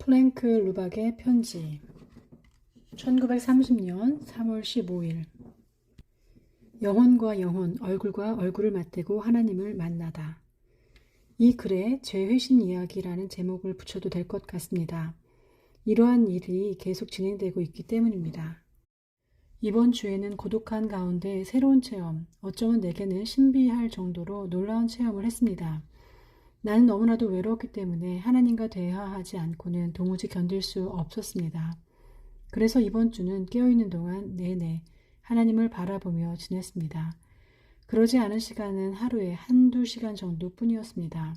프랭크 루박의 편지 1930년 3월 15일 영혼과 영혼, 얼굴과 얼굴을 맞대고 하나님을 만나다. 이 글에 죄회심 이야기라는 제목을 붙여도 될 것 같습니다. 이러한 일이 계속 진행되고 있기 때문입니다. 이번 주에는 고독한 가운데 새로운 체험, 어쩌면 내게는 신비할 정도로 놀라운 체험을 했습니다. 나는 너무나도 외로웠기 때문에 하나님과 대화하지 않고는 도무지 견딜 수 없었습니다. 그래서 이번 주는 깨어있는 동안 내내 하나님을 바라보며 지냈습니다. 그러지 않은 시간은 하루에 한두 시간 정도뿐이었습니다.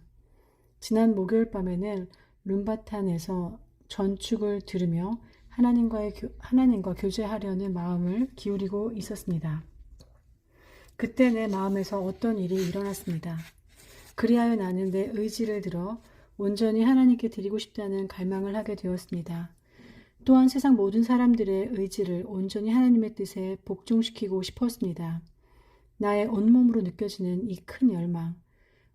지난 목요일 밤에는 룸바탄에서 전축을 들으며 하나님과 교제하려는 마음을 기울이고 있었습니다. 그때 내 마음에서 어떤 일이 일어났습니다. 그리하여 나는 내 의지를 들어 온전히 하나님께 드리고 싶다는 갈망을 하게 되었습니다. 또한 세상 모든 사람들의 의지를 온전히 하나님의 뜻에 복종시키고 싶었습니다. 나의 온몸으로 느껴지는 이 큰 열망,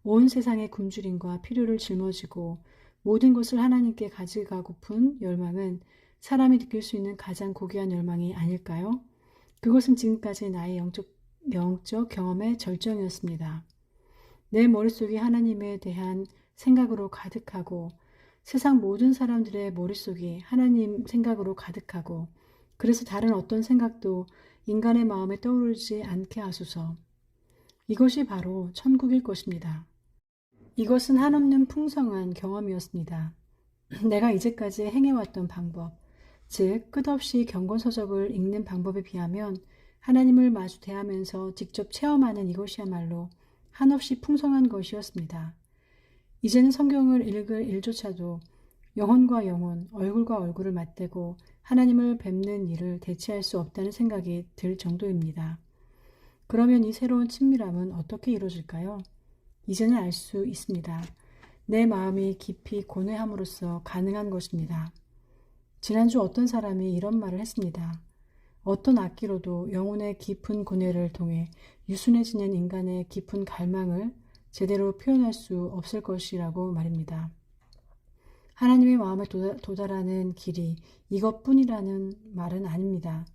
온 세상의 굶주림과 필요를 짊어지고 모든 것을 하나님께 가져가고픈 열망은 사람이 느낄 수 있는 가장 고귀한 열망이 아닐까요? 그것은 지금까지 나의 영적 경험의 절정이었습니다. 내 머릿속이 하나님에 대한 생각으로 가득하고 세상 모든 사람들의 머릿속이 하나님 생각으로 가득하고 그래서 다른 어떤 생각도 인간의 마음에 떠오르지 않게 하소서. 이것이 바로 천국일 것입니다. 이것은 한없는 풍성한 경험이었습니다. 내가 이제까지 행해왔던 방법, 즉 끝없이 경건서적을 읽는 방법에 비하면 하나님을 마주 대하면서 직접 체험하는 이것이야말로 한없이 풍성한 것이었습니다. 이제는 성경을 읽을 일조차도 영혼과 영혼, 얼굴과 얼굴을 맞대고 하나님을 뵙는 일을 대체할 수 없다는 생각이 들 정도입니다. 그러면 이 새로운 친밀함은 어떻게 이루어질까요? 이제는 알 수 있습니다. 내 마음이 깊이 고뇌함으로써 가능한 것입니다. 지난주 어떤 사람이 이런 말을 했습니다. 어떤 악기로도 영혼의 깊은 고뇌를 통해 유순해지는 인간의 깊은 갈망을 제대로 표현할 수 없을 것이라고 말입니다. 하나님의 마음에 도달하는 길이 이것뿐이라는 말은 아닙니다.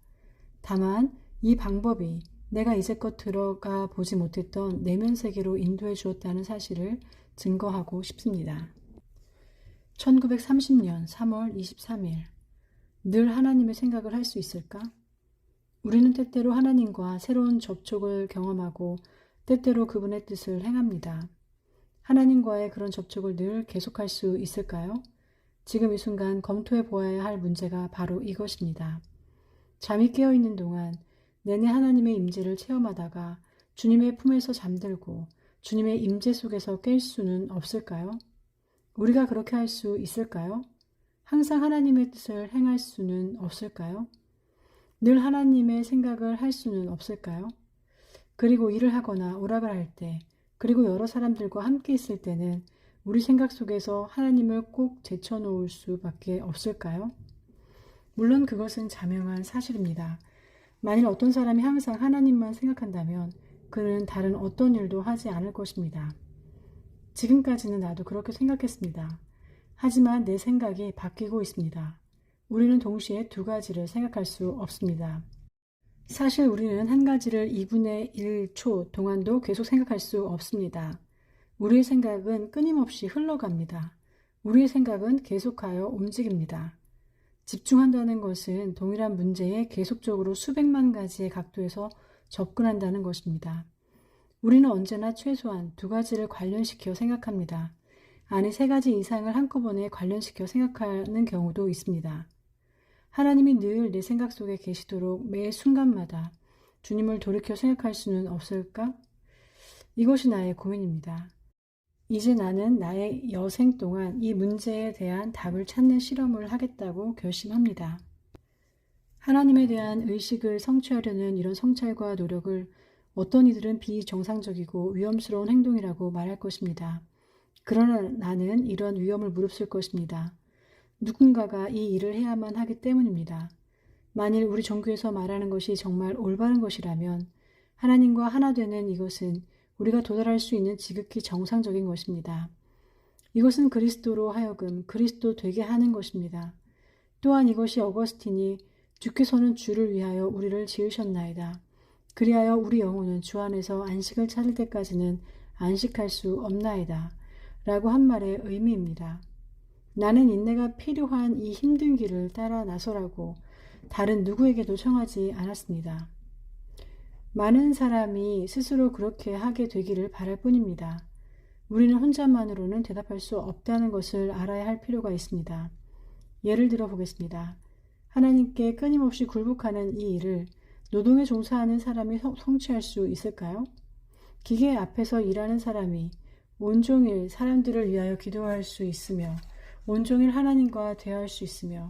다만 이 방법이 내가 이제껏 들어가 보지 못했던 내면 세계로 인도해 주었다는 사실을 증거하고 싶습니다. 1930년 3월 23일 늘 하나님의 생각을 할 수 있을까? 우리는 때때로 하나님과 새로운 접촉을 경험하고 때때로 그분의 뜻을 행합니다. 하나님과의 그런 접촉을 늘 계속할 수 있을까요? 지금 이 순간 검토해 보아야 할 문제가 바로 이것입니다. 잠이 깨어있는 동안 내내 하나님의 임재를 체험하다가 주님의 품에서 잠들고 주님의 임재 속에서 깰 수는 없을까요? 우리가 그렇게 할 수 있을까요? 항상 하나님의 뜻을 행할 수는 없을까요? 늘 하나님의 생각을 할 수는 없을까요? 그리고 일을 하거나 오락을 할 때, 그리고 여러 사람들과 함께 있을 때는 우리 생각 속에서 하나님을 꼭 제쳐놓을 수밖에 없을까요? 물론 그것은 자명한 사실입니다. 만일 어떤 사람이 항상 하나님만 생각한다면 그는 다른 어떤 일도 하지 않을 것입니다. 지금까지는 나도 그렇게 생각했습니다. 하지만 내 생각이 바뀌고 있습니다. 우리는 동시에 두 가지를 생각할 수 없습니다. 사실 우리는 한 가지를 2분의 1초 동안도 계속 생각할 수 없습니다. 우리의 생각은 끊임없이 흘러갑니다. 우리의 생각은 계속하여 움직입니다. 집중한다는 것은 동일한 문제에 계속적으로 수백만 가지의 각도에서 접근한다는 것입니다. 우리는 언제나 최소한 두 가지를 관련시켜 생각합니다. 아니, 세 가지 이상을 한꺼번에 관련시켜 생각하는 경우도 있습니다. 하나님이 늘 내 생각 속에 계시도록 매 순간마다 주님을 돌이켜 생각할 수는 없을까? 이것이 나의 고민입니다. 이제 나는 나의 여생 동안 이 문제에 대한 답을 찾는 실험을 하겠다고 결심합니다. 하나님에 대한 의식을 성취하려는 이런 성찰과 노력을 어떤 이들은 비정상적이고 위험스러운 행동이라고 말할 것입니다. 그러나 나는 이런 위험을 무릅쓸 것입니다. 누군가가 이 일을 해야만 하기 때문입니다. 만일 우리 종교에서 말하는 것이 정말 올바른 것이라면 하나님과 하나 되는 이것은 우리가 도달할 수 있는 지극히 정상적인 것입니다. 이것은 그리스도로 하여금 그리스도 되게 하는 것입니다. 또한 이것이 어거스틴이 주께서는 주를 위하여 우리를 지으셨나이다. 그리하여 우리 영혼은 주 안에서 안식을 찾을 때까지는 안식할 수 없나이다. 라고 한 말의 의미입니다. 나는 인내가 필요한 이 힘든 길을 따라 나서라고 다른 누구에게도 청하지 않았습니다. 많은 사람이 스스로 그렇게 하게 되기를 바랄 뿐입니다. 우리는 혼자만으로는 대답할 수 없다는 것을 알아야 할 필요가 있습니다. 예를 들어 보겠습니다. 하나님께 끊임없이 굴복하는 이 일을 노동에 종사하는 사람이 성취할 수 있을까요? 기계 앞에서 일하는 사람이 온종일 사람들을 위하여 기도할 수 있으며 온종일 하나님과 대화할 수 있으며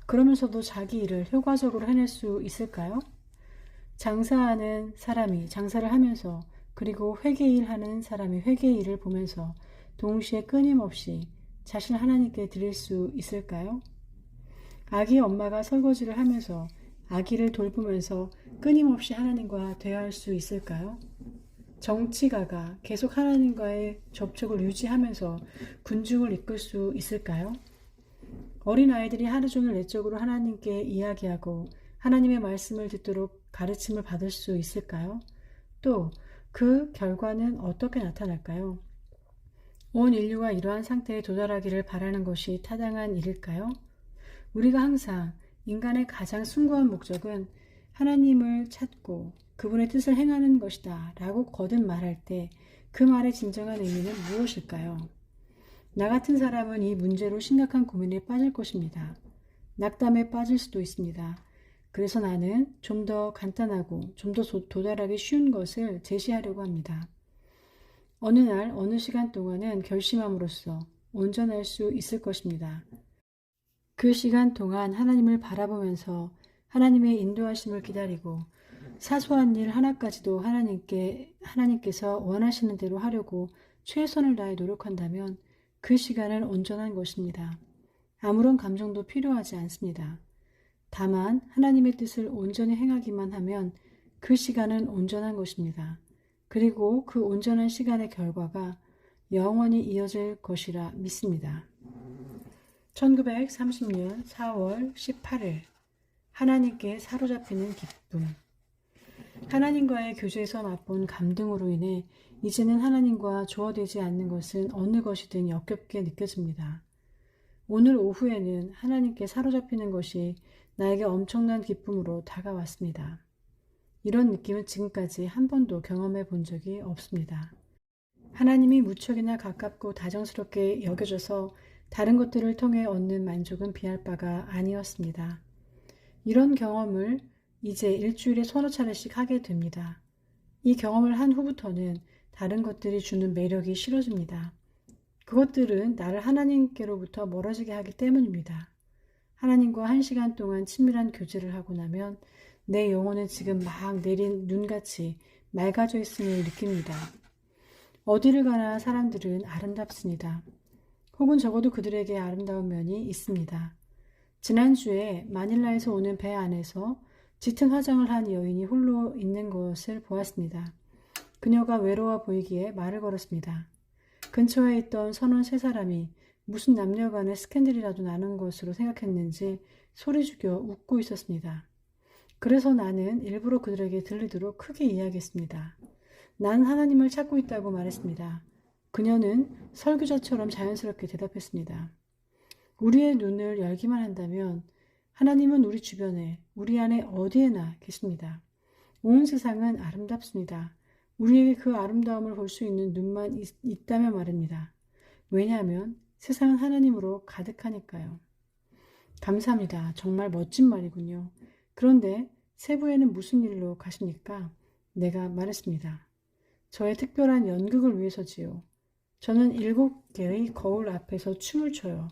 그러면서도 자기 일을 효과적으로 해낼 수 있을까요? 장사하는 사람이 장사를 하면서 그리고 회계일 하는 사람이 회계일을 보면서 동시에 끊임없이 자신을 하나님께 드릴 수 있을까요? 아기 엄마가 설거지를 하면서 아기를 돌보면서 끊임없이 하나님과 대화할 수 있을까요? 정치가가 계속 하나님과의 접촉을 유지하면서 군중을 이끌 수 있을까요? 어린아이들이 하루 종일 내적으로 하나님께 이야기하고 하나님의 말씀을 듣도록 가르침을 받을 수 있을까요? 또 그 결과는 어떻게 나타날까요? 온 인류가 이러한 상태에 도달하기를 바라는 것이 타당한 일일까요? 우리가 항상 인간의 가장 숭고한 목적은 하나님을 찾고 그분의 뜻을 행하는 것이다 라고 거듭 말할 때 그 말의 진정한 의미는 무엇일까요? 나 같은 사람은 이 문제로 심각한 고민에 빠질 것입니다. 낙담에 빠질 수도 있습니다. 그래서 나는 좀 더 간단하고 좀 더 도달하기 쉬운 것을 제시하려고 합니다. 어느 날 어느 시간 동안은 결심함으로써 온전할 수 있을 것입니다. 그 시간 동안 하나님을 바라보면서 하나님의 인도하심을 기다리고 사소한 일 하나까지도 하나님께서 원하시는 대로 하려고 최선을 다해 노력한다면 그 시간은 온전한 것입니다. 아무런 감정도 필요하지 않습니다. 다만 하나님의 뜻을 온전히 행하기만 하면 그 시간은 온전한 것입니다. 그리고 그 온전한 시간의 결과가 영원히 이어질 것이라 믿습니다. 1930년 4월 18일 하나님께 사로잡히는 기쁨. 하나님과의 교제에서 맛본 감동으로 인해 이제는 하나님과 조화되지 않는 것은 어느 것이든 역겹게 느껴집니다. 오늘 오후에는 하나님께 사로잡히는 것이 나에게 엄청난 기쁨으로 다가왔습니다. 이런 느낌은 지금까지 한 번도 경험해 본 적이 없습니다. 하나님이 무척이나 가깝고 다정스럽게 여겨져서 다른 것들을 통해 얻는 만족은 비할 바가 아니었습니다. 이런 경험을 이제 일주일에 서너 차례씩 하게 됩니다. 이 경험을 한 후부터는 다른 것들이 주는 매력이 싫어집니다. 그것들은 나를 하나님께로부터 멀어지게 하기 때문입니다. 하나님과 1시간 동안 친밀한 교제를 하고 나면 내 영혼은 지금 막 내린 눈같이 맑아져 있음을 느낍니다. 어디를 가나 사람들은 아름답습니다. 혹은 적어도 그들에게 아름다운 면이 있습니다. 지난주에 마닐라에서 오는 배 안에서 짙은 화장을 한 여인이 홀로 있는 것을 보았습니다. 그녀가 외로워 보이기에 말을 걸었습니다. 근처에 있던 선원 3사람이 무슨 남녀간의 스캔들이라도 나는 것으로 생각했는지 소리 죽여 웃고 있었습니다. 그래서 나는 일부러 그들에게 들리도록 크게 이야기했습니다. 난 하나님을 찾고 있다고 말했습니다. 그녀는 설교자처럼 자연스럽게 대답했습니다. 우리의 눈을 열기만 한다면 하나님은 우리 주변에, 우리 안에 어디에나 계십니다. 온 세상은 아름답습니다. 우리에게 그 아름다움을 볼 수 있는 눈만 있다면 말입니다. 왜냐하면 세상은 하나님으로 가득하니까요. 감사합니다. 정말 멋진 말이군요. 그런데 세부에는 무슨 일로 가십니까? 내가 말했습니다. 저의 특별한 연극을 위해서지요. 저는 7개의 거울 앞에서 춤을 춰요.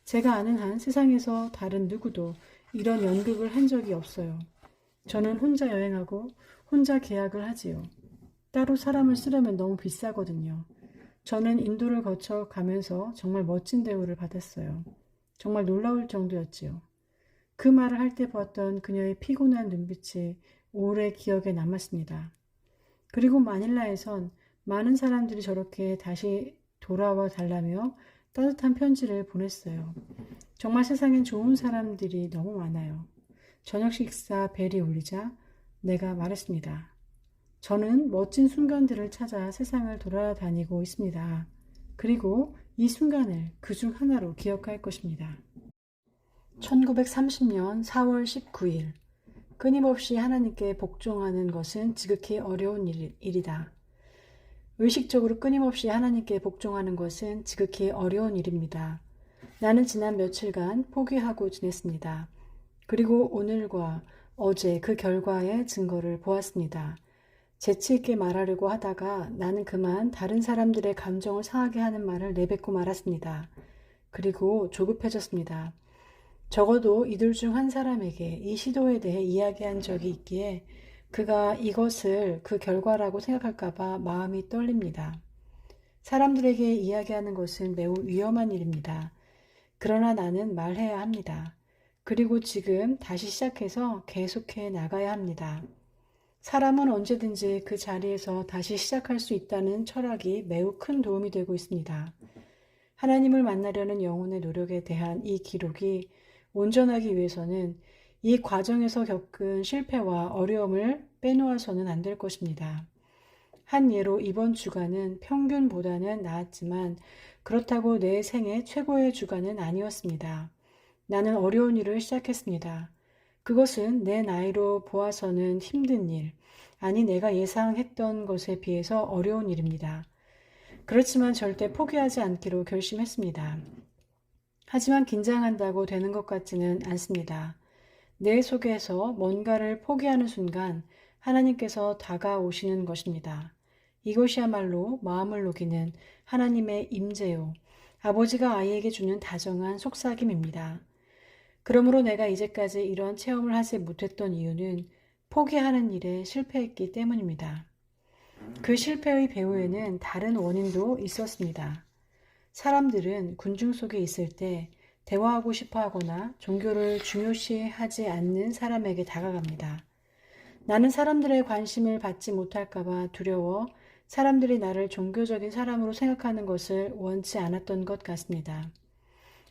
제가 아는 한 세상에서 다른 누구도 이런 연극을 한 적이 없어요. 저는 혼자 여행하고 혼자 계약을 하지요. 따로 사람을 쓰려면 너무 비싸거든요. 저는 인도를 거쳐 가면서 정말 멋진 대우를 받았어요. 정말 놀라울 정도였지요. 그 말을 할 때 보았던 그녀의 피곤한 눈빛이 오래 기억에 남았습니다. 그리고 마닐라에선 많은 사람들이 저렇게 다시 돌아와 달라며 따뜻한 편지를 보냈어요. 정말 세상엔 좋은 사람들이 너무 많아요. 저녁 식사 벨이 울리자 내가 말했습니다. 저는 멋진 순간들을 찾아 세상을 돌아다니고 있습니다. 그리고 이 순간을 그중 하나로 기억할 것입니다. 1930년 4월 19일. 끊임없이 하나님께 복종하는 것은 지극히 어려운 일이다. 의식적으로 끊임없이 하나님께 복종하는 것은 지극히 어려운 일입니다. 나는 지난 며칠간 포기하고 지냈습니다. 그리고 오늘과 어제 그 결과의 증거를 보았습니다. 재치 있게 말하려고 하다가 나는 그만 다른 사람들의 감정을 상하게 하는 말을 내뱉고 말았습니다. 그리고 조급해졌습니다. 적어도 이들 중 한 사람에게 이 시도에 대해 이야기한 적이 있기에 그가 이것을 그 결과라고 생각할까봐 마음이 떨립니다. 사람들에게 이야기하는 것은 매우 위험한 일입니다. 그러나 나는 말해야 합니다. 그리고 지금 다시 시작해서 계속해 나가야 합니다. 사람은 언제든지 그 자리에서 다시 시작할 수 있다는 철학이 매우 큰 도움이 되고 있습니다. 하나님을 만나려는 영혼의 노력에 대한 이 기록이 온전하기 위해서는 이 과정에서 겪은 실패와 어려움을 빼놓아서는 안 될 것입니다. 한 예로 이번 주간은 평균보다는 나았지만 그렇다고 내 생애 최고의 주간은 아니었습니다. 나는 어려운 일을 시작했습니다. 그것은 내 나이로 보아서는 힘든 일, 아니 내가 예상했던 것에 비해서 어려운 일입니다. 그렇지만 절대 포기하지 않기로 결심했습니다. 하지만 긴장한다고 되는 것 같지는 않습니다. 내 속에서 뭔가를 포기하는 순간 하나님께서 다가오시는 것입니다. 이것이야말로 마음을 녹이는 하나님의 임재요. 아버지가 아이에게 주는 다정한 속삭임입니다. 그러므로 내가 이제까지 이런 체험을 하지 못했던 이유는 포기하는 일에 실패했기 때문입니다. 그 실패의 배후에는 다른 원인도 있었습니다. 사람들은 군중 속에 있을 때 대화하고 싶어 하거나 종교를 중요시하지 않는 사람에게 다가갑니다. 나는 사람들의 관심을 받지 못할까봐 두려워 사람들이 나를 종교적인 사람으로 생각하는 것을 원치 않았던 것 같습니다.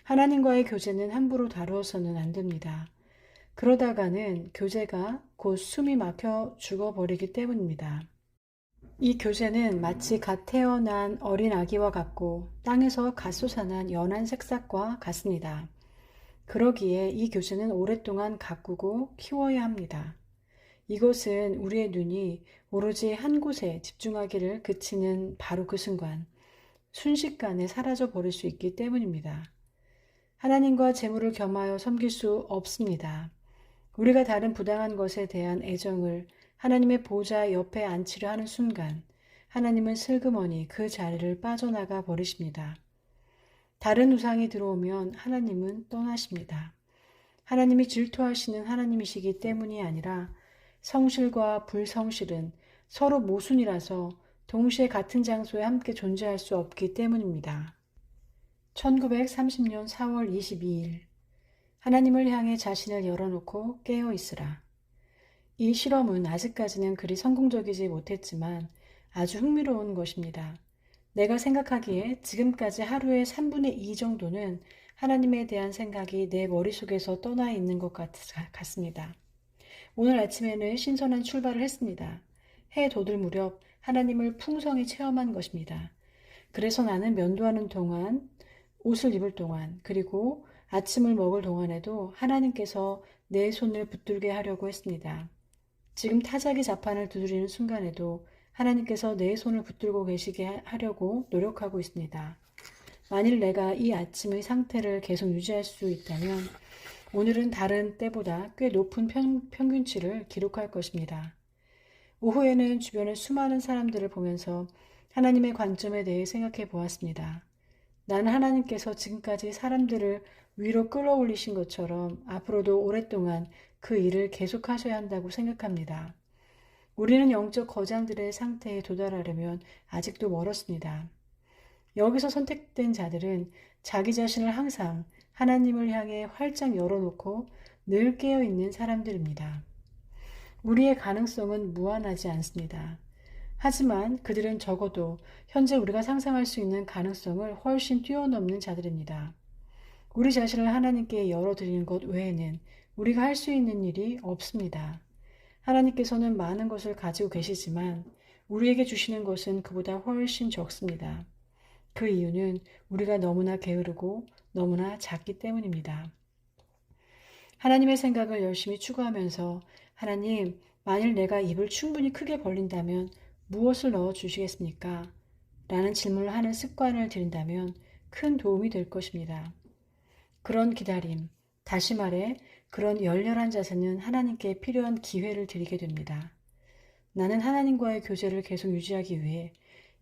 하나님과의 교제는 함부로 다루어서는 안 됩니다. 그러다가는 교제가 곧 숨이 막혀 죽어버리기 때문입니다. 이 교제는 마치 갓 태어난 어린 아기와 같고 땅에서 갓 솟아난 연한 새싹과 같습니다. 그러기에 이 교제는 오랫동안 가꾸고 키워야 합니다. 이것은 우리의 눈이 오로지 한 곳에 집중하기를 그치는 바로 그 순간, 순식간에 사라져 버릴 수 있기 때문입니다. 하나님과 재물을 겸하여 섬길 수 없습니다. 우리가 다른 부당한 것에 대한 애정을 하나님의 보좌 옆에 앉히려 하는 순간 하나님은 슬그머니 그 자리를 빠져나가 버리십니다. 다른 우상이 들어오면 하나님은 떠나십니다. 하나님이 질투하시는 하나님이시기 때문이 아니라 성실과 불성실은 서로 모순이라서 동시에 같은 장소에 함께 존재할 수 없기 때문입니다. 1930년 4월 22일 하나님을 향해 자신을 열어놓고 깨어 있으라. 이 실험은 아직까지는 그리 성공적이지 못했지만 아주 흥미로운 것입니다. 내가 생각하기에 지금까지 하루의 3분의 2 정도는 하나님에 대한 생각이 내 머릿속에서 떠나 있는 것 같습니다. 오늘 아침에는 신선한 출발을 했습니다. 해 돋을 무렵 하나님을 풍성히 체험한 것입니다. 그래서 나는 면도하는 동안, 옷을 입을 동안, 그리고 아침을 먹을 동안에도 하나님께서 내 손을 붙들게 하려고 했습니다. 지금 타자기 자판을 두드리는 순간에도 하나님께서 내 손을 붙들고 계시게 하려고 노력하고 있습니다. 만일 내가 이 아침의 상태를 계속 유지할 수 있다면 오늘은 다른 때보다 꽤 높은 평균치를 기록할 것입니다. 오후에는 주변의 수많은 사람들을 보면서 하나님의 관점에 대해 생각해 보았습니다. 나는 하나님께서 지금까지 사람들을 위로 끌어올리신 것처럼 앞으로도 오랫동안 그 일을 계속하셔야 한다고 생각합니다. 우리는 영적 거장들의 상태에 도달하려면 아직도 멀었습니다. 여기서 선택된 자들은 자기 자신을 항상 하나님을 향해 활짝 열어놓고 늘 깨어있는 사람들입니다. 우리의 가능성은 무한하지 않습니다. 하지만 그들은 적어도 현재 우리가 상상할 수 있는 가능성을 훨씬 뛰어넘는 자들입니다. 우리 자신을 하나님께 열어드리는 것 외에는 우리가 할 수 있는 일이 없습니다. 하나님께서는 많은 것을 가지고 계시지만 우리에게 주시는 것은 그보다 훨씬 적습니다. 그 이유는 우리가 너무나 게으르고 너무나 작기 때문입니다. 하나님의 생각을 열심히 추구하면서 하나님, 만일 내가 입을 충분히 크게 벌린다면 무엇을 넣어 주시겠습니까? 라는 질문을 하는 습관을 들인다면 큰 도움이 될 것입니다. 그런 기다림, 다시 말해 그런 열렬한 자세는 하나님께 필요한 기회를 드리게 됩니다. 나는 하나님과의 교제를 계속 유지하기 위해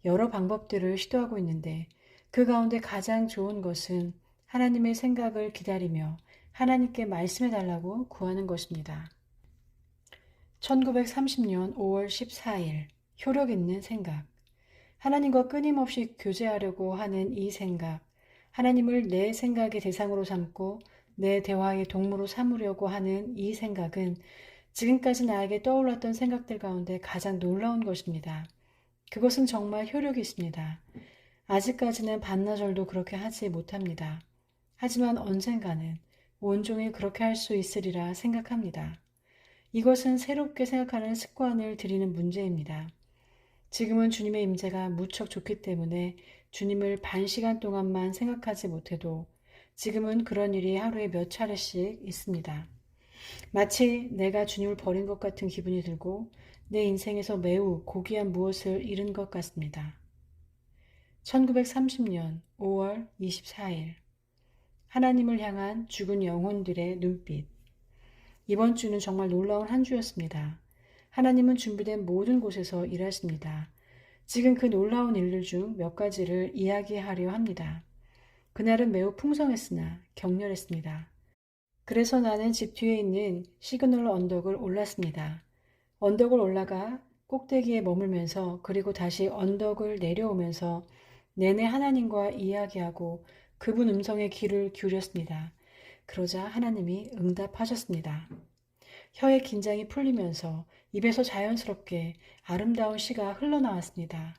여러 방법들을 시도하고 있는데 그 가운데 가장 좋은 것은 하나님의 생각을 기다리며 하나님께 말씀해 달라고 구하는 것입니다. 1930년 5월 14일 효력 있는 생각. 하나님과 끊임없이 교제하려고 하는 이 생각, 하나님을 내 생각의 대상으로 삼고 내 대화의 동무로 삼으려고 하는 이 생각은 지금까지 나에게 떠올랐던 생각들 가운데 가장 놀라운 것입니다. 그것은 정말 효력이 있습니다. 아직까지는 반나절도 그렇게 하지 못합니다. 하지만 언젠가는 온종일 그렇게 할 수 있으리라 생각합니다. 이것은 새롭게 생각하는 습관을 들이는 문제입니다. 지금은 주님의 임재가 무척 좋기 때문에 주님을 반 시간 동안만 생각하지 못해도 지금은 그런 일이 하루에 몇 차례씩 있습니다. 마치 내가 주님을 버린 것 같은 기분이 들고 내 인생에서 매우 고귀한 무엇을 잃은 것 같습니다. 1930년 5월 24일 하나님을 향한 죽은 영혼들의 눈빛. 이번 주는 정말 놀라운 한 주였습니다. 하나님은 준비된 모든 곳에서 일하십니다. 지금 그 놀라운 일들 중 몇 가지를 이야기하려 합니다. 그날은 매우 풍성했으나 격렬했습니다. 그래서 나는 집 뒤에 있는 시그널 언덕을 올랐습니다. 언덕을 올라가 꼭대기에 머물면서 그리고 다시 언덕을 내려오면서 내내 하나님과 이야기하고 그분 음성에 귀를 기울였습니다. 그러자 하나님이 응답하셨습니다. 혀의 긴장이 풀리면서 입에서 자연스럽게 아름다운 시가 흘러나왔습니다.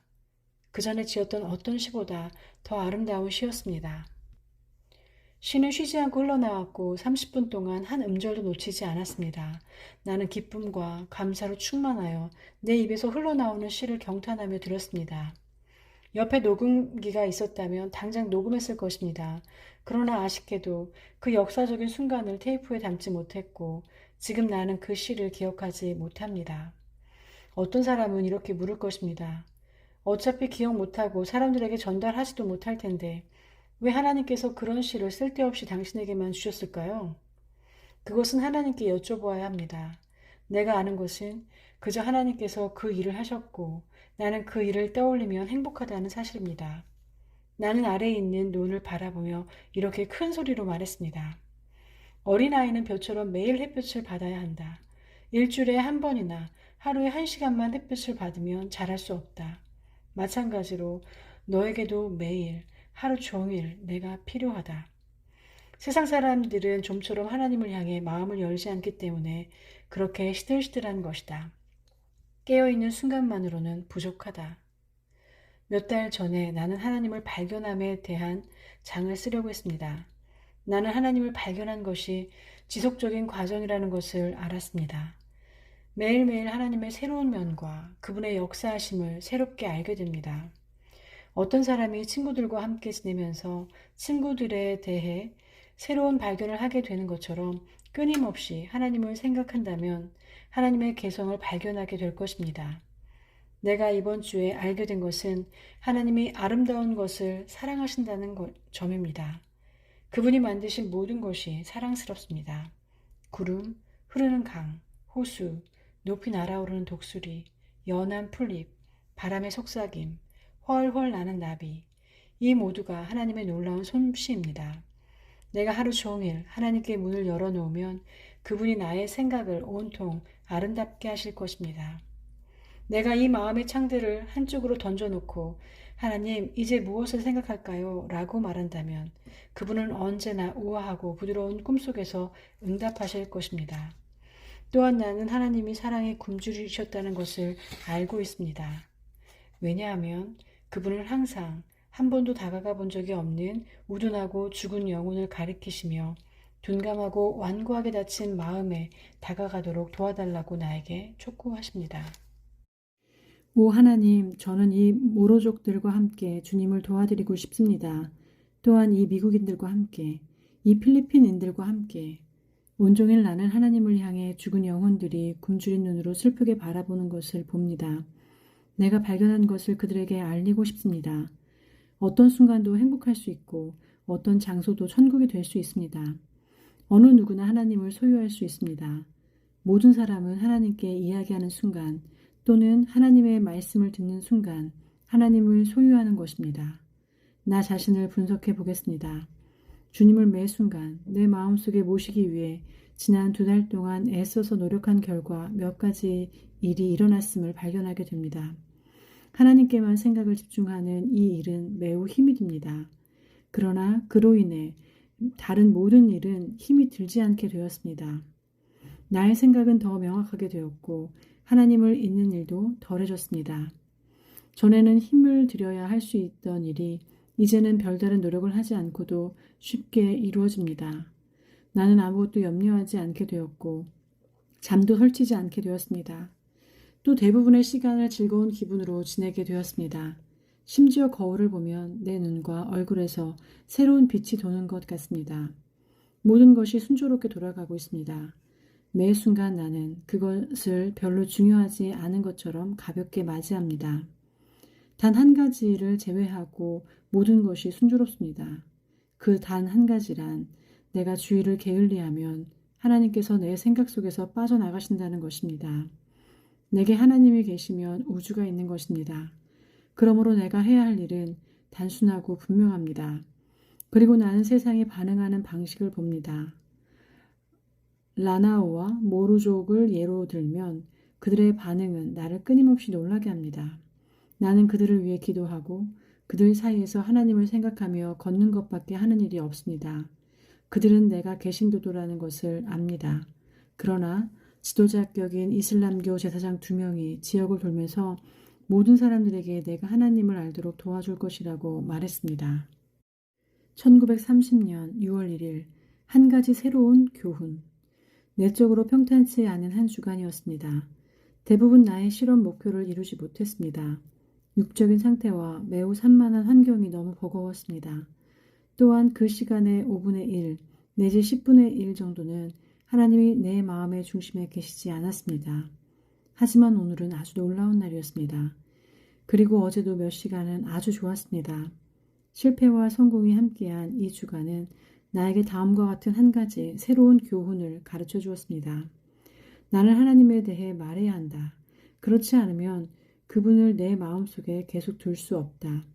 그 전에 지었던 어떤 시보다 더 아름다운 시였습니다. 시는 쉬지 않고 흘러나왔고 30분 동안 한 음절도 놓치지 않았습니다. 나는 기쁨과 감사로 충만하여 내 입에서 흘러나오는 시를 경탄하며 들었습니다. 옆에 녹음기가 있었다면 당장 녹음했을 것입니다. 그러나 아쉽게도 그 역사적인 순간을 테이프에 담지 못했고 지금 나는 그 시를 기억하지 못합니다. 어떤 사람은 이렇게 물을 것입니다. 어차피 기억 못하고 사람들에게 전달하지도 못할 텐데 왜 하나님께서 그런 시를 쓸데없이 당신에게만 주셨을까요? 그것은 하나님께 여쭤보아야 합니다. 내가 아는 것은 그저 하나님께서 그 일을 하셨고 나는 그 일을 떠올리면 행복하다는 사실입니다. 나는 아래에 있는 논을 바라보며 이렇게 큰 소리로 말했습니다. 어린아이는 벼처럼 매일 햇볕을 받아야 한다. 일주일에 한 번이나 하루에 1시간만 햇볕을 받으면 자랄 수 없다. 마찬가지로 너에게도 매일 하루 종일 내가 필요하다. 세상 사람들은 좀처럼 하나님을 향해 마음을 열지 않기 때문에 그렇게 시들시들한 것이다. 깨어있는 순간만으로는 부족하다. 몇 달 전에 나는 하나님을 발견함에 대한 장을 쓰려고 했습니다. 나는 하나님을 발견한 것이 지속적인 과정이라는 것을 알았습니다. 매일매일 하나님의 새로운 면과 그분의 역사하심을 새롭게 알게 됩니다. 어떤 사람이 친구들과 함께 지내면서 친구들에 대해 새로운 발견을 하게 되는 것처럼 끊임없이 하나님을 생각한다면 하나님의 개성을 발견하게 될 것입니다. 내가 이번 주에 알게 된 것은 하나님이 아름다운 것을 사랑하신다는 점입니다. 그분이 만드신 모든 것이 사랑스럽습니다. 구름, 흐르는 강, 호수, 높이 날아오르는 독수리, 연한 풀잎, 바람의 속삭임, 훨훨 나는 나비, 이 모두가 하나님의 놀라운 솜씨입니다. 내가 하루 종일 하나님께 문을 열어놓으면 그분이 나의 생각을 온통 아름답게 하실 것입니다. 내가 이 마음의 창들을 한쪽으로 던져놓고 하나님 이제 무엇을 생각할까요? 라고 말한다면 그분은 언제나 우아하고 부드러운 꿈속에서 응답하실 것입니다. 또한 나는 하나님이 사랑에 굶주리셨다는 것을 알고 있습니다. 왜냐하면 그분은 항상 한 번도 다가가 본 적이 없는 우둔하고 죽은 영혼을 가리키시며 둔감하고 완고하게 다친 마음에 다가가도록 도와달라고 나에게 촉구하십니다. 오 하나님, 저는 이 모로족들과 함께 주님을 도와드리고 싶습니다. 또한 이 미국인들과 함께, 이 필리핀인들과 함께, 온종일 나는 하나님을 향해 죽은 영혼들이 굶주린 눈으로 슬프게 바라보는 것을 봅니다. 내가 발견한 것을 그들에게 알리고 싶습니다. 어떤 순간도 행복할 수 있고 어떤 장소도 천국이 될 수 있습니다. 어느 누구나 하나님을 소유할 수 있습니다. 모든 사람은 하나님께 이야기하는 순간 또는 하나님의 말씀을 듣는 순간 하나님을 소유하는 것입니다. 나 자신을 분석해 보겠습니다. 주님을 매 순간 내 마음속에 모시기 위해 지난 2달 동안 애써서 노력한 결과 몇 가지 일이 일어났음을 발견하게 됩니다. 하나님께만 생각을 집중하는 이 일은 매우 힘이 듭니다. 그러나 그로 인해 다른 모든 일은 힘이 들지 않게 되었습니다. 나의 생각은 더 명확하게 되었고 하나님을 잊는 일도 덜해졌습니다. 전에는 힘을 들여야 할 수 있던 일이 이제는 별다른 노력을 하지 않고도 쉽게 이루어집니다. 나는 아무것도 염려하지 않게 되었고 잠도 설치지 않게 되었습니다. 또 대부분의 시간을 즐거운 기분으로 지내게 되었습니다. 심지어 거울을 보면 내 눈과 얼굴에서 새로운 빛이 도는 것 같습니다. 모든 것이 순조롭게 돌아가고 있습니다. 매 순간 나는 그것을 별로 중요하지 않은 것처럼 가볍게 맞이합니다. 단 한 가지를 제외하고 모든 것이 순조롭습니다. 그 단 한 가지란 내가 주의를 게을리하면 하나님께서 내 생각 속에서 빠져나가신다는 것입니다. 내게 하나님이 계시면 우주가 있는 것입니다. 그러므로 내가 해야 할 일은 단순하고 분명합니다. 그리고 나는 세상이 반응하는 방식을 봅니다. 라나우와 모루족을 예로 들면 그들의 반응은 나를 끊임없이 놀라게 합니다. 나는 그들을 위해 기도하고 그들 사이에서 하나님을 생각하며 걷는 것밖에 하는 일이 없습니다. 그들은 내가 개신교도라는 것을 압니다. 그러나 지도자격인 이슬람교 제사장 2명이 지역을 돌면서 모든 사람들에게 내가 하나님을 알도록 도와줄 것이라고 말했습니다. 1930년 6월 1일 한 가지 새로운 교훈. 내적으로 평탄치 않은 한 주간이었습니다. 대부분 나의 실험 목표를 이루지 못했습니다. 육적인 상태와 매우 산만한 환경이 너무 버거웠습니다. 또한 그 시간의 5분의 1 내지 10분의 1 정도는 하나님이 내 마음의 중심에 계시지 않았습니다. 하지만 오늘은 아주 놀라운 날이었습니다. 그리고 어제도 몇 시간은 아주 좋았습니다. 실패와 성공이 함께한 이 주간은 나에게 다음과 같은 한 가지 새로운 교훈을 가르쳐 주었습니다. 나는 하나님에 대해 말해야 한다. 그렇지 않으면 그분을 내 마음속에 계속 둘 수 없다.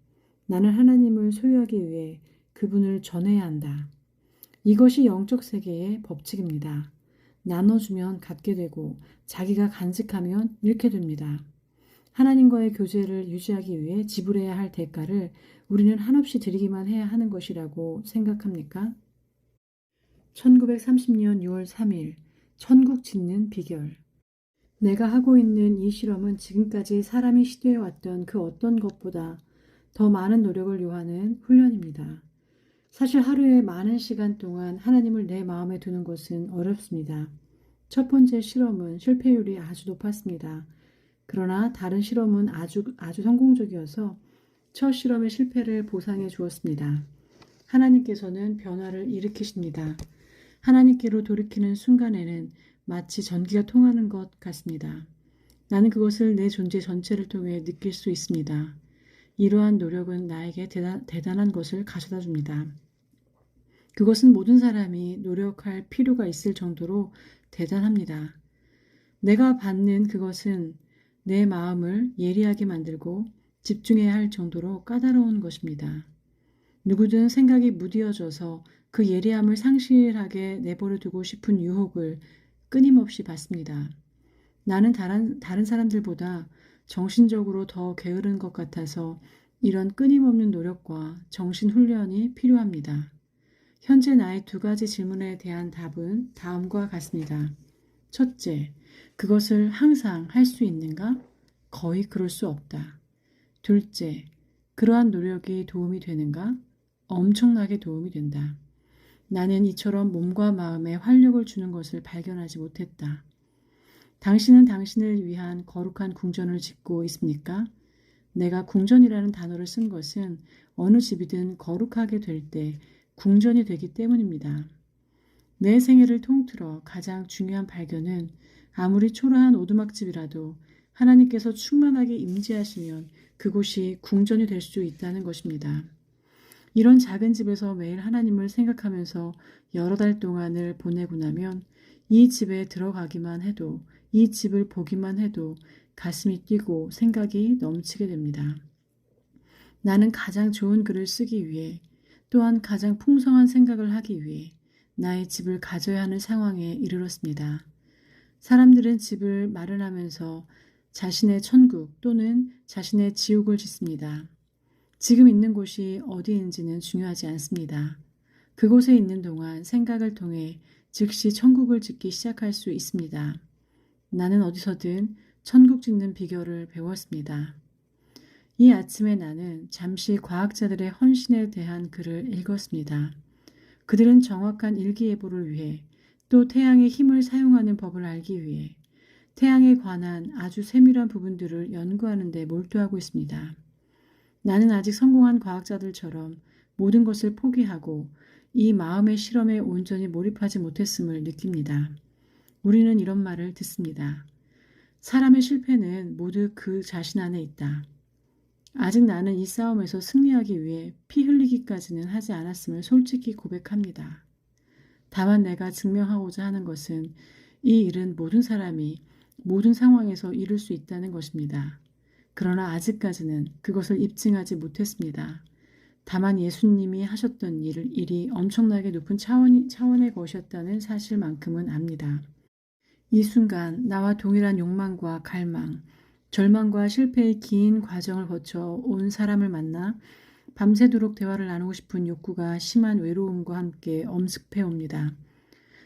나는 하나님을 소유하기 위해 그분을 전해야 한다. 이것이 영적 세계의 법칙입니다. 나눠주면 갖게 되고 자기가 간직하면 잃게 됩니다. 하나님과의 교제를 유지하기 위해 지불해야 할 대가를 우리는 한없이 드리기만 해야 하는 것이라고 생각합니까? 1930년 6월 3일 천국 짓는 비결. 내가 하고 있는 이 실험은 지금까지 사람이 시도해왔던 그 어떤 것보다 더 많은 노력을 요하는 훈련입니다. 사실 하루에 많은 시간 동안 하나님을 내 마음에 두는 것은 어렵습니다. 첫 번째 실험은 실패율이 아주 높았습니다. 그러나 다른 실험은 아주 성공적이어서 첫 실험의 실패를 보상해 주었습니다. 하나님께서는 변화를 일으키십니다. 하나님께로 돌이키는 순간에는 마치 전기가 통하는 것 같습니다. 나는 그것을 내 존재 전체를 통해 느낄 수 있습니다. 이러한 노력은 나에게 대단한 것을 가져다 줍니다. 그것은 모든 사람이 노력할 필요가 있을 정도로 대단합니다. 내가 받는 그것은 내 마음을 예리하게 만들고 집중해야 할 정도로 까다로운 것입니다. 누구든 생각이 무디어져서 그 예리함을 상실하게 내버려 두고 싶은 유혹을 끊임없이 받습니다. 나는 다른 사람들보다 정신적으로 더 게으른 것 같아서 이런 끊임없는 노력과 정신 훈련이 필요합니다. 현재 나의 2가지 질문에 대한 답은 다음과 같습니다. 첫째, 그것을 항상 할 수 있는가? 거의 그럴 수 없다. 둘째, 그러한 노력이 도움이 되는가? 엄청나게 도움이 된다. 나는 이처럼 몸과 마음에 활력을 주는 것을 발견하지 못했다. 당신은 당신을 위한 거룩한 궁전을 짓고 있습니까? 내가 궁전이라는 단어를 쓴 것은 어느 집이든 거룩하게 될 때 궁전이 되기 때문입니다. 내 생애를 통틀어 가장 중요한 발견은 아무리 초라한 오두막집이라도 하나님께서 충만하게 임재하시면 그곳이 궁전이 될 수 있다는 것입니다. 이런 작은 집에서 매일 하나님을 생각하면서 여러 달 동안을 보내고 나면 이 집에 들어가기만 해도, 이 집을 보기만 해도 가슴이 뛰고 생각이 넘치게 됩니다. 나는 가장 좋은 글을 쓰기 위해, 또한 가장 풍성한 생각을 하기 위해 나의 집을 가져야 하는 상황에 이르렀습니다. 사람들은 집을 마련하면서 자신의 천국 또는 자신의 지옥을 짓습니다. 지금 있는 곳이 어디인지는 중요하지 않습니다. 그곳에 있는 동안 생각을 통해 즉시 천국을 짓기 시작할 수 있습니다. 나는 어디서든 천국 짓는 비결을 배웠습니다. 이 아침에 나는 잠시 과학자들의 헌신에 대한 글을 읽었습니다. 그들은 정확한 일기예보를 위해 또 태양의 힘을 사용하는 법을 알기 위해 태양에 관한 아주 세밀한 부분들을 연구하는 데 몰두하고 있습니다. 나는 아직 성공한 과학자들처럼 모든 것을 포기하고 이 마음의 실험에 온전히 몰입하지 못했음을 느낍니다. 우리는 이런 말을 듣습니다. 사람의 실패는 모두 그 자신 안에 있다. 아직 나는 이 싸움에서 승리하기 위해 피 흘리기까지는 하지 않았음을 솔직히 고백합니다. 다만 내가 증명하고자 하는 것은 이 일은 모든 사람이 모든 상황에서 이룰 수 있다는 것입니다. 그러나 아직까지는 그것을 입증하지 못했습니다. 다만 예수님이 하셨던 일이 엄청나게 높은 차원의 것이었다는 사실만큼은 압니다. 이 순간 나와 동일한 욕망과 갈망, 절망과 실패의 긴 과정을 거쳐 온 사람을 만나 밤새도록 대화를 나누고 싶은 욕구가 심한 외로움과 함께 엄습해 옵니다.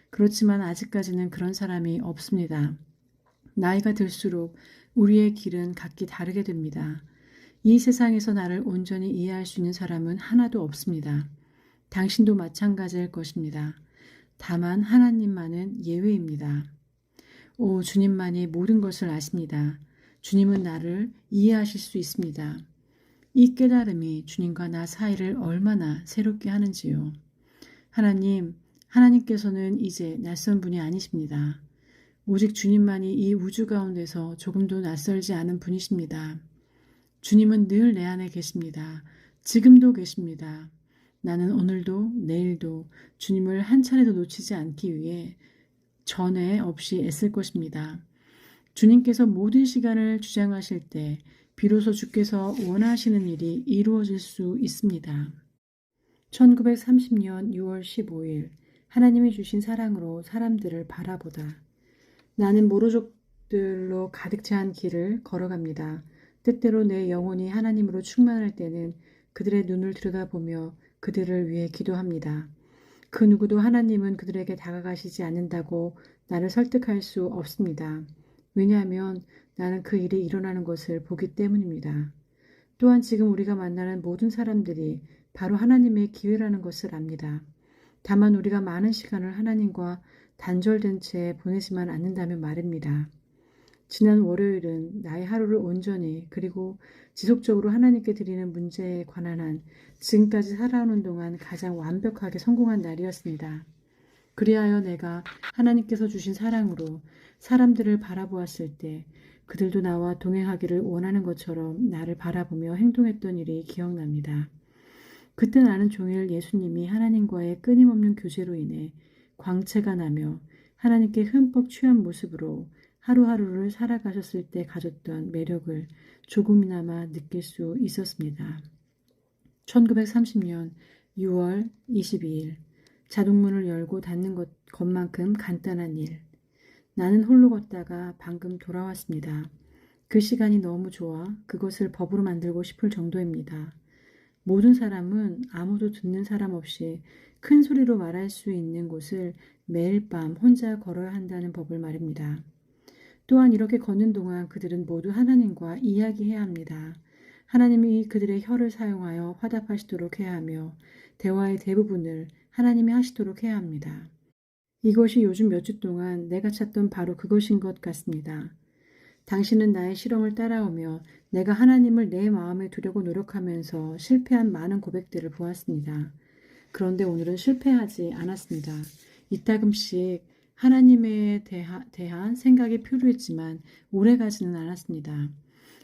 그렇지만 아직까지는 그런 사람이 없습니다. 나이가 들수록 우리의 길은 각기 다르게 됩니다. 이 세상에서 나를 온전히 이해할 수 있는 사람은 하나도 없습니다. 당신도 마찬가지일 것입니다. 다만 하나님만은 예외입니다. 오, 주님만이 모든 것을 아십니다. 주님은 나를 이해하실 수 있습니다. 이 깨달음이 주님과 나 사이를 얼마나 새롭게 하는지요. 하나님께서는 이제 낯선 분이 아니십니다. 오직 주님만이 이 우주 가운데서 조금도 낯설지 않은 분이십니다. 주님은 늘 내 안에 계십니다. 지금도 계십니다. 나는 오늘도 내일도 주님을 한 차례도 놓치지 않기 위해 전에 없이 애쓸 것입니다. 주님께서 모든 시간을 주장하실 때 비로소 주께서 원하시는 일이 이루어질 수 있습니다. 1930년 6월 15일 하나님이 주신 사랑으로 사람들을 바라보다. 나는 모르족들로 가득 찬 길을 걸어갑니다. 때때로 내 영혼이 하나님으로 충만할 때는 그들의 눈을 들여다보며 그들을 위해 기도합니다. 그 누구도 하나님은 그들에게 다가가시지 않는다고 나를 설득할 수 없습니다. 왜냐하면 나는 그 일이 일어나는 것을 보기 때문입니다. 또한 지금 우리가 만나는 모든 사람들이 바로 하나님의 기회라는 것을 압니다. 다만 우리가 많은 시간을 하나님과 단절된 채 보내지만 않는다면 말입니다. 지난 월요일은 나의 하루를 온전히 그리고 지속적으로 하나님께 드리는 문제에 관한 한 지금까지 살아오는 동안 가장 완벽하게 성공한 날이었습니다. 그리하여 내가 하나님께서 주신 사랑으로 사람들을 바라보았을 때 그들도 나와 동행하기를 원하는 것처럼 나를 바라보며 행동했던 일이 기억납니다. 그때 나는 종일 예수님이 하나님과의 끊임없는 교제로 인해 광채가 나며 하나님께 흠뻑 취한 모습으로 하루하루를 살아가셨을 때 가졌던 매력을 조금이나마 느낄 수 있었습니다. 1930년 6월 22일 자동문을 열고 닫는 것만큼 간단한 일. 나는 홀로 걷다가 방금 돌아왔습니다. 그 시간이 너무 좋아 그것을 법으로 만들고 싶을 정도입니다. 모든 사람은 아무도 듣는 사람 없이 큰 소리로 말할 수 있는 곳을 매일 밤 혼자 걸어야 한다는 법을 말입니다. 또한 이렇게 걷는 동안 그들은 모두 하나님과 이야기해야 합니다. 하나님이 그들의 혀를 사용하여 화답하시도록 해야 하며 대화의 대부분을 하나님이 하시도록 해야 합니다. 이것이 요즘 몇 주 동안 내가 찾던 바로 그것인 것 같습니다. 당신은 나의 실험을 따라오며 내가 하나님을 내 마음에 두려고 노력하면서 실패한 많은 고백들을 보았습니다. 그런데 오늘은 실패하지 않았습니다. 이따금씩 하나님에 대한 생각이 표류했지만 오래가지는 않았습니다.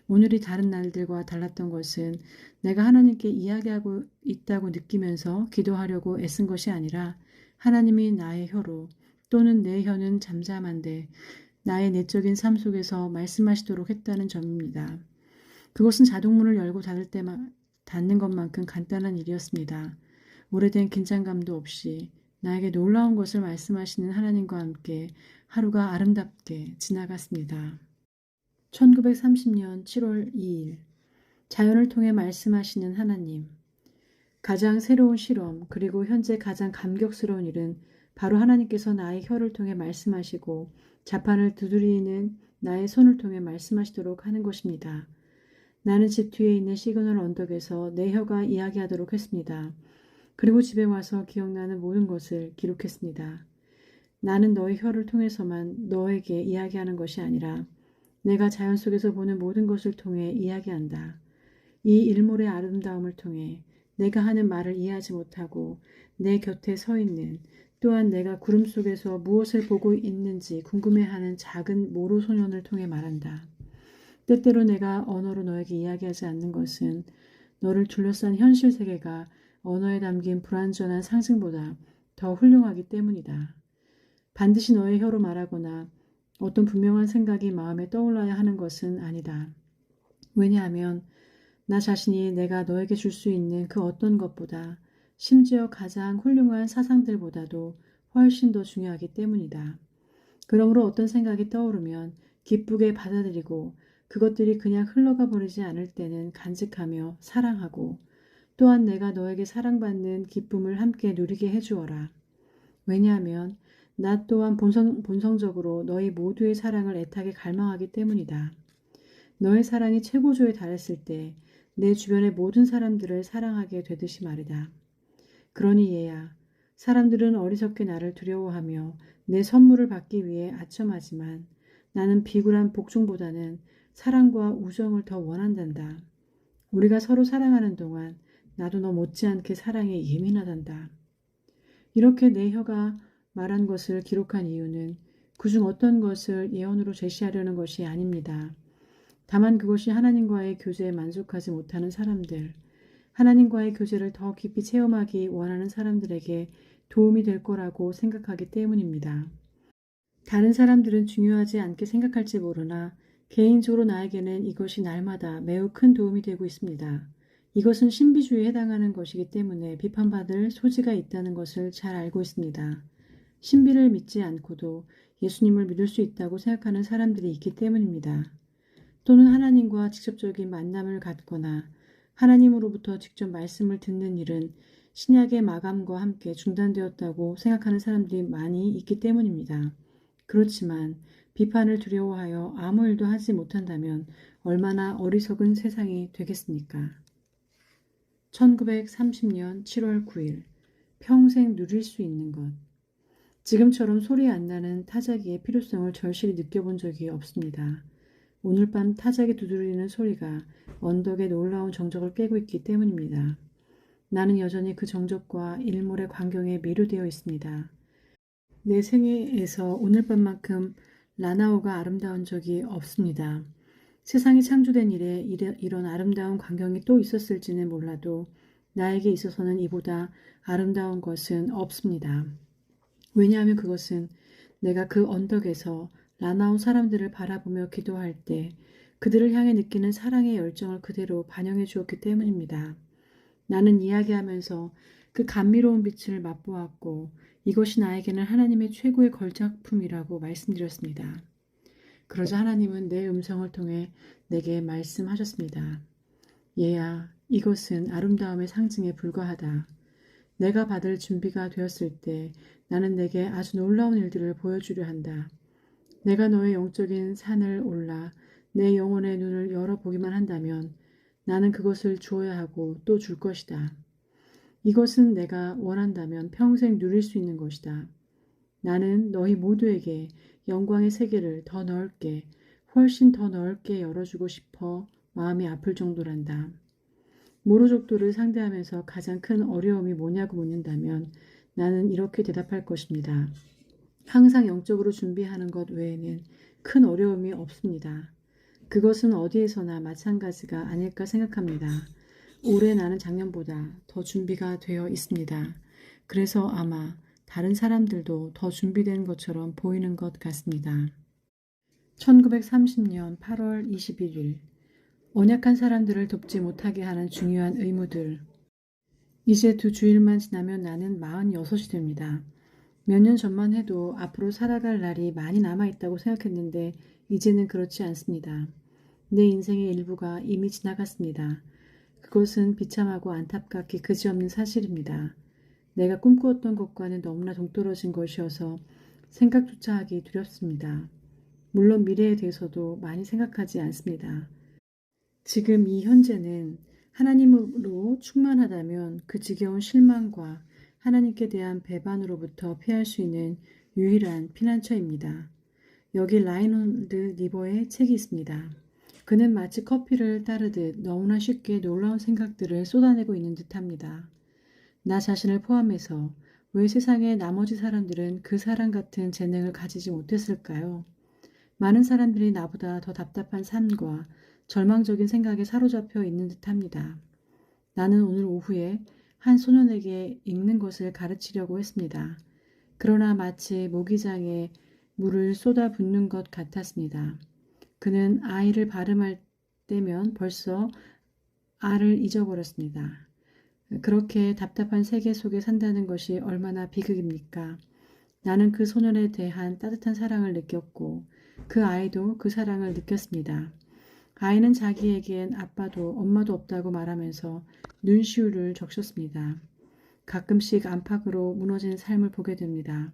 오늘이 다른 날들과 달랐던 것은 내가 하나님께 이야기하고 있다고 느끼면서 기도하려고 애쓴 것이 아니라 하나님이 나의 혀로 또는 내 혀는 잠잠한데 나의 내적인 삶 속에서 말씀하시도록 했다는 점입니다. 그것은 자동문을 열고 닫을 때만 닫는 것만큼 간단한 일이었습니다. 오래된 긴장감도 없이 나에게 놀라운 것을 말씀하시는 하나님과 함께 하루가 아름답게 지나갔습니다. 1930년 7월 2일 자연을 통해 말씀하시는 하나님. 가장 새로운 실험 그리고 현재 가장 감격스러운 일은 바로 하나님께서 나의 혀를 통해 말씀하시고 자판을 두드리는 나의 손을 통해 말씀하시도록 하는 것입니다. 나는 집 뒤에 있는 시그널 언덕에서 내 혀가 이야기하도록 했습니다. 그리고 집에 와서 기억나는 모든 것을 기록했습니다. 나는 너의 혀를 통해서만 너에게 이야기하는 것이 아니라 내가 자연 속에서 보는 모든 것을 통해 이야기한다. 이 일몰의 아름다움을 통해 내가 하는 말을 이해하지 못하고 내 곁에 서 있는 또한 내가 구름 속에서 무엇을 보고 있는지 궁금해하는 작은 모로 소년을 통해 말한다. 때때로 내가 언어로 너에게 이야기하지 않는 것은 너를 둘러싼 현실 세계가 언어에 담긴 불완전한 상징보다 더 훌륭하기 때문이다. 반드시 너의 혀로 말하거나 어떤 분명한 생각이 마음에 떠올라야 하는 것은 아니다. 왜냐하면 나 자신이 내가 너에게 줄 수 있는 그 어떤 것보다 심지어 가장 훌륭한 사상들보다도 훨씬 더 중요하기 때문이다. 그러므로 어떤 생각이 떠오르면 기쁘게 받아들이고 그것들이 그냥 흘러가 버리지 않을 때는 간직하며 사랑하고 또한 내가 너에게 사랑받는 기쁨을 함께 누리게 해주어라. 왜냐하면 나 또한 본성적으로 너희 모두의 사랑을 애타게 갈망하기 때문이다. 너의 사랑이 최고조에 달했을 때 내 주변의 모든 사람들을 사랑하게 되듯이 말이다. 그러니 얘야, 사람들은 어리석게 나를 두려워하며 내 선물을 받기 위해 아첨하지만 나는 비굴한 복종보다는 사랑과 우정을 더 원한단다. 우리가 서로 사랑하는 동안 나도 너 못지않게 사랑에 예민하단다. 이렇게 내 혀가 말한 것을 기록한 이유는 그중 어떤 것을 예언으로 제시하려는 것이 아닙니다. 다만 그것이 하나님과의 교제에 만족하지 못하는 사람들, 하나님과의 교제를 더 깊이 체험하기 원하는 사람들에게 도움이 될 거라고 생각하기 때문입니다. 다른 사람들은 중요하지 않게 생각할지 모르나 개인적으로 나에게는 이것이 날마다 매우 큰 도움이 되고 있습니다. 이것은 신비주의에 해당하는 것이기 때문에 비판받을 소지가 있다는 것을 잘 알고 있습니다. 신비를 믿지 않고도 예수님을 믿을 수 있다고 생각하는 사람들이 있기 때문입니다. 또는 하나님과 직접적인 만남을 갖거나 하나님으로부터 직접 말씀을 듣는 일은 신약의 마감과 함께 중단되었다고 생각하는 사람들이 많이 있기 때문입니다. 그렇지만 비판을 두려워하여 아무 일도 하지 못한다면 얼마나 어리석은 세상이 되겠습니까? 1930년 7월 9일 평생 누릴 수 있는 것. 지금처럼 소리 안 나는 타자기의 필요성을 절실히 느껴본 적이 없습니다. 오늘 밤 타자기 두드리는 소리가 언덕의 놀라운 정적을 깨고 있기 때문입니다. 나는 여전히 그 정적과 일몰의 광경에 매료되어 있습니다. 내 생애에서 오늘 밤만큼 라나오가 아름다운 적이 없습니다. 세상이 창조된 이래 이런 아름다운 광경이 또 있었을지는 몰라도 나에게 있어서는 이보다 아름다운 것은 없습니다. 왜냐하면 그것은 내가 그 언덕에서 라나오 사람들을 바라보며 기도할 때 그들을 향해 느끼는 사랑의 열정을 그대로 반영해 주었기 때문입니다. 나는 이야기하면서 그 감미로운 빛을 맛보았고 이것이 나에게는 하나님의 최고의 걸작품이라고 말씀드렸습니다. 그러자 하나님은 내 음성을 통해 내게 말씀하셨습니다. 얘야, 이것은 아름다움의 상징에 불과하다. 내가 받을 준비가 되었을 때 나는 내게 아주 놀라운 일들을 보여주려 한다. 내가 너의 영적인 산을 올라 내 영혼의 눈을 열어보기만 한다면 나는 그것을 주어야 하고 또 줄 것이다. 이것은 내가 원한다면 평생 누릴 수 있는 것이다. 나는 너희 모두에게 영광의 세계를 더 넓게, 훨씬 더 넓게 열어주고 싶어 마음이 아플 정도란다. 모로족도를 상대하면서 가장 큰 어려움이 뭐냐고 묻는다면 나는 이렇게 대답할 것입니다. 항상 영적으로 준비하는 것 외에는 큰 어려움이 없습니다. 그것은 어디에서나 마찬가지가 아닐까 생각합니다. 올해 나는 작년보다 더 준비가 되어 있습니다. 그래서 아마 다른 사람들도 더 준비된 것처럼 보이는 것 같습니다. 1930년 8월 21일 언약한 사람들을 돕지 못하게 하는 중요한 의무들. 이제 2주일만 지나면 나는 46이 됩니다. 몇 년 전만 해도 앞으로 살아갈 날이 많이 남아있다고 생각했는데 이제는 그렇지 않습니다. 내 인생의 일부가 이미 지나갔습니다. 그것은 비참하고 안타깝게 그지없는 사실입니다. 내가 꿈꾸었던 것과는 너무나 동떨어진 것이어서 생각조차 하기 두렵습니다. 물론 미래에 대해서도 많이 생각하지 않습니다. 지금 이 현재는 하나님으로 충만하다면 그 지겨운 실망과 하나님께 대한 배반으로부터 피할 수 있는 유일한 피난처입니다. 여기 라이놀드 리버의 책이 있습니다. 그는 마치 커피를 따르듯 너무나 쉽게 놀라운 생각들을 쏟아내고 있는 듯합니다. 나 자신을 포함해서 왜 세상의 나머지 사람들은 그 사람 같은 재능을 가지지 못했을까요? 많은 사람들이 나보다 더 답답한 삶과 절망적인 생각에 사로잡혀 있는 듯합니다. 나는 오늘 오후에 한 소년에게 읽는 것을 가르치려고 했습니다. 그러나 마치 모기장에 물을 쏟아붓는 것 같았습니다. 그는 아이를 발음할 때면 벌써 아를 잊어버렸습니다. 그렇게 답답한 세계 속에 산다는 것이 얼마나 비극입니까? 나는 그 소년에 대한 따뜻한 사랑을 느꼈고 그 아이도 그 사랑을 느꼈습니다. 아이는 자기에겐 아빠도 엄마도 없다고 말하면서 눈시울을 적셨습니다. 가끔씩 안팎으로 무너지는 삶을 보게 됩니다.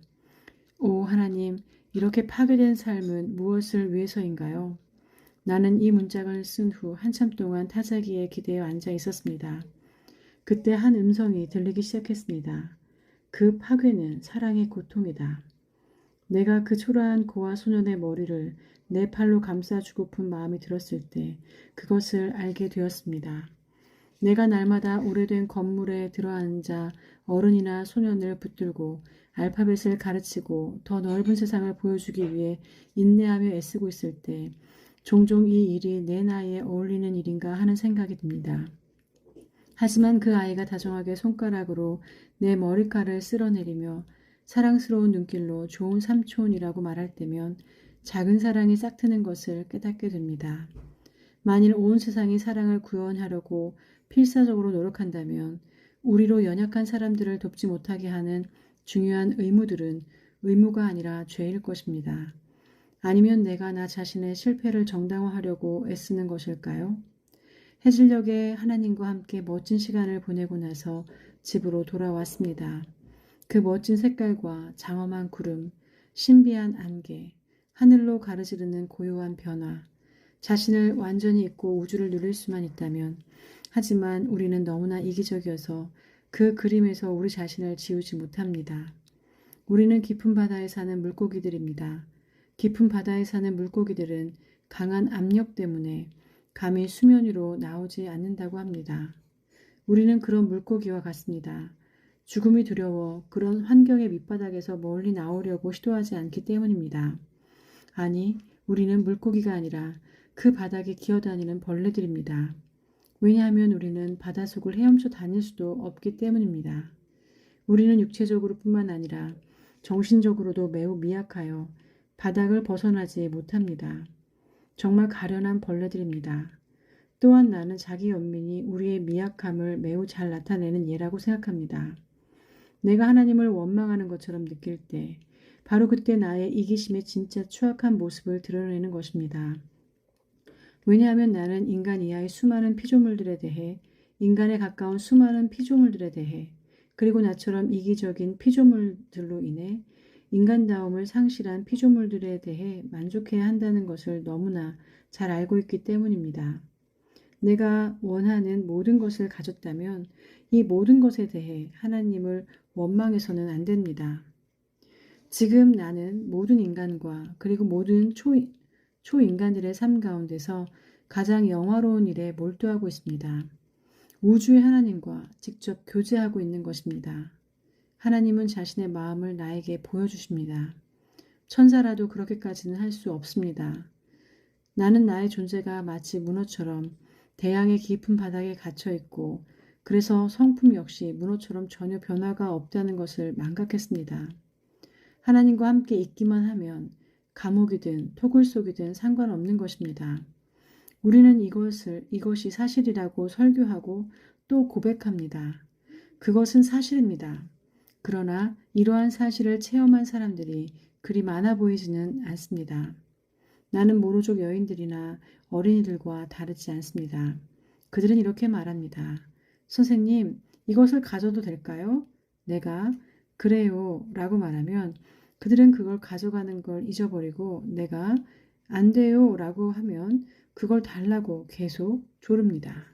오 하나님, 이렇게 파괴된 삶은 무엇을 위해서인가요? 나는 이 문장을 쓴 후 한참 동안 타자기에 기대어 앉아 있었습니다. 그때 한 음성이 들리기 시작했습니다. 그 파괴는 사랑의 고통이다. 내가 그 초라한 고아 소년의 머리를 내 팔로 감싸주고픈 마음이 들었을 때 그것을 알게 되었습니다. 내가 날마다 오래된 건물에 들어앉아 어른이나 소년을 붙들고 알파벳을 가르치고 더 넓은 세상을 보여주기 위해 인내하며 애쓰고 있을 때 종종 이 일이 내 나이에 어울리는 일인가 하는 생각이 듭니다. 하지만 그 아이가 다정하게 손가락으로 내 머리카락을 쓸어내리며 사랑스러운 눈길로 좋은 삼촌이라고 말할 때면 작은 사랑이 싹트는 것을 깨닫게 됩니다. 만일 온 세상이 사랑을 구현하려고 필사적으로 노력한다면 우리로 연약한 사람들을 돕지 못하게 하는 중요한 의무들은 의무가 아니라 죄일 것입니다. 아니면 내가 나 자신의 실패를 정당화하려고 애쓰는 것일까요? 해질녘에 하나님과 함께 멋진 시간을 보내고 나서 집으로 돌아왔습니다. 그 멋진 색깔과 장엄한 구름, 신비한 안개, 하늘로 가르지르는 고요한 변화, 자신을 완전히 잊고 우주를 누릴 수만 있다면 하지만 우리는 너무나 이기적이어서 그 그림에서 우리 자신을 지우지 못합니다. 우리는 깊은 바다에 사는 물고기들입니다. 깊은 바다에 사는 물고기들은 강한 압력 때문에 감히 수면 위로 나오지 않는다고 합니다. 우리는 그런 물고기와 같습니다. 죽음이 두려워 그런 환경의 밑바닥에서 멀리 나오려고 시도하지 않기 때문입니다. 아니, 우리는 물고기가 아니라 그 바닥에 기어다니는 벌레들입니다. 왜냐하면 우리는 바닷속을 헤엄쳐 다닐 수도 없기 때문입니다. 우리는 육체적으로 뿐만 아니라 정신적으로도 매우 미약하여 바닥을 벗어나지 못합니다. 정말 가련한 벌레들입니다. 또한 나는 자기 연민이 우리의 미약함을 매우 잘 나타내는 예라고 생각합니다. 내가 하나님을 원망하는 것처럼 느낄 때 바로 그때 나의 이기심의 진짜 추악한 모습을 드러내는 것입니다. 왜냐하면 나는 인간 이하의 수많은 피조물들에 대해, 인간에 가까운 수많은 피조물들에 대해, 그리고 나처럼 이기적인 피조물들로 인해 인간다움을 상실한 피조물들에 대해 만족해야 한다는 것을 너무나 잘 알고 있기 때문입니다. 내가 원하는 모든 것을 가졌다면 이 모든 것에 대해 하나님을 원망해서는 안 됩니다. 지금 나는 모든 인간과 그리고 모든 초인간들의 삶 가운데서 가장 영화로운 일에 몰두하고 있습니다. 우주의 하나님과 직접 교제하고 있는 것입니다. 하나님은 자신의 마음을 나에게 보여주십니다. 천사라도 그렇게까지는 할 수 없습니다. 나는 나의 존재가 마치 문어처럼 대양의 깊은 바닥에 갇혀 있고 그래서 성품 역시 문어처럼 전혀 변화가 없다는 것을 망각했습니다. 하나님과 함께 있기만 하면 감옥이든 토굴 속이든 상관없는 것입니다. 우리는 이것이 사실이라고 설교하고 또 고백합니다. 그것은 사실입니다. 그러나 이러한 사실을 체험한 사람들이 그리 많아 보이지는 않습니다. 나는 모로족 여인들이나 어린이들과 다르지 않습니다. 그들은 이렇게 말합니다. 선생님, 이것을 가져도 될까요? 내가 그래요 라고 말하면 그들은 그걸 가져가는 걸 잊어버리고 내가 안 돼요 라고 하면 그걸 달라고 계속 조릅니다.